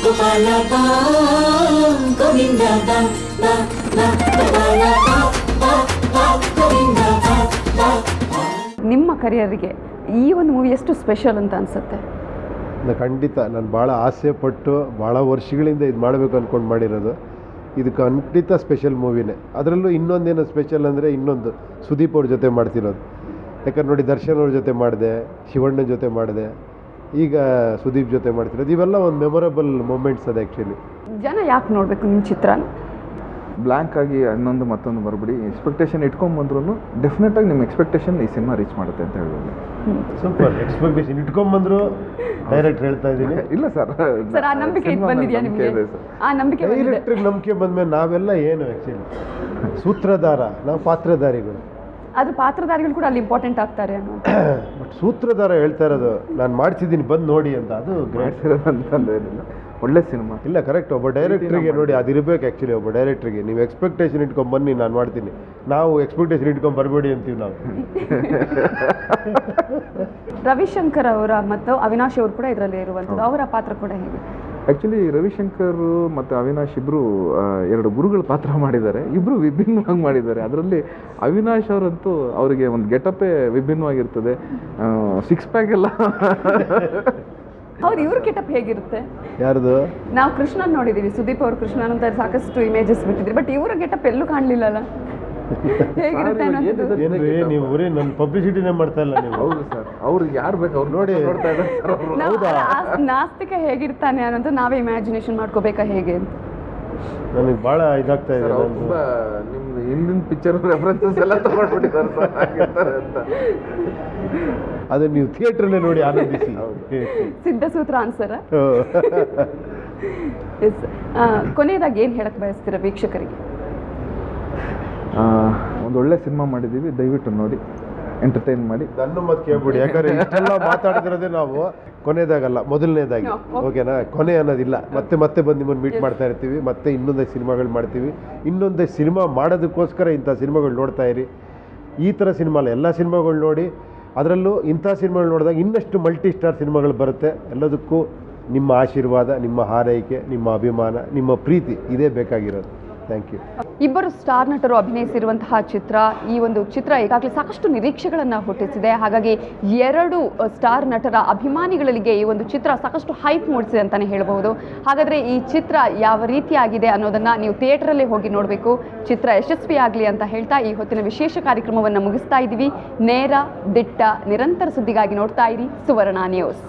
ನಿಮ್ಮ ಕರಿಯರ್ಗೆ ಈ ಒಂದು ಮೂವಿ ಎಷ್ಟು ಸ್ಪೆಷಲ್ ಅಂತ ಅನಿಸುತ್ತೆ? ಖಂಡಿತ ನಾನು ಭಾಳ ಆಸೆ ಪಟ್ಟು ಭಾಳ ವರ್ಷಗಳಿಂದ ಇದು ಮಾಡಬೇಕು ಅಂದ್ಕೊಂಡು ಮಾಡಿರೋದು. ಇದು ಖಂಡಿತ ಸ್ಪೆಷಲ್ ಮೂವಿನೇ. ಅದರಲ್ಲೂ ಇನ್ನೊಂದೇನು ಸ್ಪೆಷಲ್ ಅಂದರೆ ಇನ್ನೊಂದು ಸುದೀಪ್ ಅವ್ರ ಜೊತೆ ಮಾಡ್ತಿರೋದು. ಯಾಕಂದ್ರೆ ನೋಡಿ, ದರ್ಶನ್ ಅವ್ರ ಜೊತೆ ಮಾಡಿದೆ, ಶಿವಣ್ಣನ ಜೊತೆ ಮಾಡಿದೆ, ಈಗ ಸುದೀಪ್ ಜೊತೆ ಮಾಡ್ತಿರೋದು. ಇವೆಲ್ಲ ಒಂದು ಮೆಮೊರೇಬಲ್ ಮೂಮೆಂಟ್ಸ್ ಅದು ಆ್ಯಕ್ಚುಲಿ. ಜನ ಯಾಕೆ ನೋಡಬೇಕು ನಿಮ್ಮ ಚಿತ್ರನ? ಬ್ಲ್ಯಾಂಕ್ ಆಗಿ ಇನ್ನೊಂದು ಮತ್ತೊಂದು ಬರ್ಬಿಡಿ, ಎಕ್ಸ್ಪೆಕ್ಟೇಷನ್ ಇಟ್ಕೊಂಬಂದ್ರೂ ಡೆಫಿನೆಟಾಗಿ ನಿಮ್ಮ ಎಕ್ಸ್ಪೆಕ್ಟೇಷನ್ ಈ ಸಿನಿಮಾ ರೀಚ್ ಮಾಡುತ್ತೆ ಅಂತ ಹೇಳ್ಬೋದು. ಸೂಪರ್ ಎಕ್ಸ್ಪೆಕ್ಟೇಷನ್ ಇಟ್ಕೊಂಬಂದ್ರು ಡೈರೆಕ್ಟ್ ಹೇಳ್ತಾ ಇದ್ದೀನಿ. ಇಲ್ಲ ಸರ್, ಆ ನಂಬಿಕೆ ಬಂದಿದೆಯಾ ನಿಮಗೆ? ಆ ನಂಬಿಕೆ ಡೈರೆಕ್ಟ್ರಿಗೆ ನಂಬಿಕೆ ಬಂದಮೇಲೆ ನಾವೆಲ್ಲ ಏನು ಆ್ಯಕ್ಚುಲಿ ಸೂತ್ರಧಾರ, ನಾವು ಪಾತ್ರಧಾರಿಗಳು. ಆದ್ರೆ ಪಾತ್ರಧಾರಿಗಳು ಕೂಡ ಅಲ್ಲಿ ಇಂಪಾರ್ಟೆಂಟ್ ಆಗ್ತಾರೆ ಅನ್ನೋ. ಬಟ್ ಸೂತ್ರಧಾರ ಹೇಳ್ತಾ ಇರೋದು ನಾನು ಮಾಡ್ತಿದ್ದೀನಿ ಬಂದು ನೋಡಿ ಅಂತ, ಅದು ಗ್ರೇಟ್ ಅಂತಂದೇನಿಲ್ಲ, ಒಳ್ಳೆ ಸಿನಿಮಾ. ಇಲ್ಲ ಕರೆಕ್ಟ್. ಒಬ್ಬ ಡೈರೆಕ್ಟ್ರಿಗೆ ನೋಡಿ ಅದಿರಬೇಕು ಆ್ಯಕ್ಚುಲಿ. ಒಬ್ಬ ಡೈರೆಕ್ಟ್ರಿಗೆ ನೀವು ಎಕ್ಸ್ಪೆಕ್ಟೇಷನ್ ಇಟ್ಕೊಂಡು ಬನ್ನಿ ನಾನು ಮಾಡ್ತೀನಿ, ನಾವು ಎಕ್ಸ್ಪೆಕ್ಟೇಷನ್ ಇಟ್ಕೊಂಡು ಬರಬೇಡಿ ಅಂತೀವಿ ನಾವು. ರವಿಶಂಕರ್ ಅವರ ಮತ್ತು ಅವಿನಾಶ್ ಅವರು ಕೂಡ ಇದರಲ್ಲಿ ಇರುವಂಥದ್ದು, ಅವರ ಪಾತ್ರ ಕೂಡ ಹೇಗೆ? ಆ್ಯಕ್ಚುಲಿ ರವಿಶಂಕರ್ ಮತ್ತು ಅವಿನಾಶ್ ಇಬ್ಬರು ಎರಡು ಗುರುಗಳ ಪಾತ್ರ ಮಾಡಿದ್ದಾರೆ. ಇಬ್ಬರು ವಿಭಿನ್ನವಾಗಿ ಮಾಡಿದ್ದಾರೆ. ಅದರಲ್ಲಿ ಅವಿನಾಶ್ ಅವರಂತೂ ಅವರಿಗೆ ಒಂದು ಗೆಟಪ್ಪೇ ವಿಭಿನ್ನವಾಗಿರ್ತದೆ. ಸಿಕ್ಸ್ ಪ್ಯಾಕ್ ಎಲ್ಲ. ಹೌದು, ಇವ್ರ ಗೆಟಪ್ ಹೇಗಿರುತ್ತೆ? ಯಾರ್ದು? ನಾವು ಕೃಷ್ಣನ್ ನೋಡಿದ್ದೀವಿ, ಸುದೀಪ್ ಅವರು ಕೃಷ್ಣನ್ ಅಂತ ಸಾಕಷ್ಟು ಇಮೇಜಸ್ ಬಿಟ್ಟಿದ್ರಿ, ಬಟ್ ಇವರ ಗೆಟಪ್ ಎಲ್ಲೂ ಕಾಣಲಿಲ್ಲಲ್ಲ. ಹೇಗಿರುತ್ತೆ ಅನ್ನೋದು? ಏನ್ರಿ ನೀವು ಬರೀ ನನ್ನ ಪಬ್ಲಿಸಿಟಿನೇ ಮಾಡ್ತಾ ಇಲ್ಲ ನೀವು. ಹೌದು ಸರ್, ಅವ್ರಿಗೆ ಯಾರು ಬೇಕು ಅವ್ರು ನೋಡಿ ನೋಡ್ತಾ ಇದ್ದಾರೆ. ನಾಸ್ತಿಕ ಹೇಗಿರ್ತಾನೆ ಅನ್ನೋದು ನಾವೇ ಇಮ್ಯಾಜಿನೇಷನ್ ಮಾಡ್ಕೋಬೇಕಾ ಹೇಗೆ ಅಂತ ನನಗೆ ಭಾಳ ಇದಾಗ್ತಾ ಇದೆ. ನಿಮ್ದು ಹಿಂದಿನ ಪಿಕ್ಚರ್ ರೆಫರೆನ್ಸಸ್ ಎಲ್ಲ ತಗೊಂಡ್ಬಿಟ್ಟಿದ್ದಾರೆ ಅಂತ. ಅದನ್ನ ನೀವು ಥಿಯೇಟ್ರಲ್ಲೇ ನೋಡಿ ಆನಂದಿಸಿ. ಸಿದ್ಧಸೂತ್ರ ಆನ್ಸರ್. ಎಸ್, ಕೊನೆಯದಾಗಿ ಏನು ಹೇಳಕ್ ಬಯಸ್ತೀರಾ ವೀಕ್ಷಕರಿಗೆ? ಒಂದು ಒಳ್ಳೆ ಸಿನಿಮಾ ಮಾಡಿದ್ದೀವಿ, ದಯವಿಟ್ಟು ನೋಡಿ, ಎಂಟರ್ಟೈನ್ ಮಾಡಿ. ನನ್ನ ಮತ್ತೆ ಕೇಳ್ಬಿಡಿ, ಯಾಕಂದ್ರೆ ಇಷ್ಟೆಲ್ಲ ಮಾತಾಡ್ತಿರೋದೇ ನಾವು ಕೊನೆಯದಾಗಲ್ಲ, ಮೊದಲನೇದಾಗಿ. ಓಕೆನಾ? ಕೊನೆ ಅನ್ನೋದಿಲ್ಲ. ಮತ್ತೆ ಬಂದು ನಿಮ್ಮನ್ನು ಮೀಟ್ ಮಾಡ್ತಾ ಇರ್ತೀವಿ, ಮತ್ತೆ ಇನ್ನೊಂದಷ್ಟು ಸಿನಿಮಾಗಳು ಮಾಡ್ತೀವಿ. ಇನ್ನೊಂದಷ್ಟು ಸಿನಿಮಾ ಮಾಡೋದಕ್ಕೋಸ್ಕರ ಇಂಥ ಸಿನಿಮಾಗಳು ನೋಡ್ತಾ ಇರಿ. ಈ ಥರ ಸಿನಿಮಾ ಅಲ್ಲ, ಎಲ್ಲ ಸಿನಿಮಾಗಳು ನೋಡಿ. ಅದರಲ್ಲೂ ಇಂಥ ಸಿನಿಮಾಗಳು ನೋಡಿದಾಗ ಇನ್ನಷ್ಟು ಮಲ್ಟಿ ಸ್ಟಾರ್ ಸಿನಿಮಾಗಳು ಬರುತ್ತೆ. ಎಲ್ಲದಕ್ಕೂ ನಿಮ್ಮ ಆಶೀರ್ವಾದ, ನಿಮ್ಮ ಹಾರೈಕೆ, ನಿಮ್ಮ ಅಭಿಮಾನ, ನಿಮ್ಮ ಪ್ರೀತಿ ಇದೇ ಬೇಕಾಗಿರೋದು. Thank you. ಇಬ್ಬರು ಸ್ಟಾರ್ ನಟರು ಅಭಿನಯಿಸಿರುವಂತಹ ಚಿತ್ರ. ಈ ಒಂದು ಚಿತ್ರ ಈಗಾಗಲೇ ಸಾಕಷ್ಟು ನಿರೀಕ್ಷೆಗಳನ್ನು ಹುಟ್ಟಿಸಿದೆ. ಹಾಗಾಗಿ ಎರಡು ಸ್ಟಾರ್ ನಟರ ಅಭಿಮಾನಿಗಳಿಗೆ ಈ ಒಂದು ಚಿತ್ರ ಸಾಕಷ್ಟು ಹೈಪ್ ಮೂಡಿಸಿದೆ ಅಂತಲೇ ಹೇಳಬಹುದು. ಹಾಗಾದರೆ ಈ ಚಿತ್ರ ಯಾವ ರೀತಿಯಾಗಿದೆ ಅನ್ನೋದನ್ನು ನೀವು ಥಿಯೇಟರಲ್ಲೇ ಹೋಗಿ ನೋಡಬೇಕು. ಚಿತ್ರ ಯಶಸ್ವಿಯಾಗಲಿ ಅಂತ ಹೇಳ್ತಾ ಈ ಹೊತ್ತಿನ ವಿಶೇಷ ಕಾರ್ಯಕ್ರಮವನ್ನು ಮುಗಿಸ್ತಾ ಇದ್ದೀವಿ. ನೇರ, ದಿಟ್ಟ, ನಿರಂತರ ಸುದ್ದಿಗಾಗಿ ನೋಡ್ತಾ ಇರಿ ಸುವರ್ಣ ನ್ಯೂಸ್.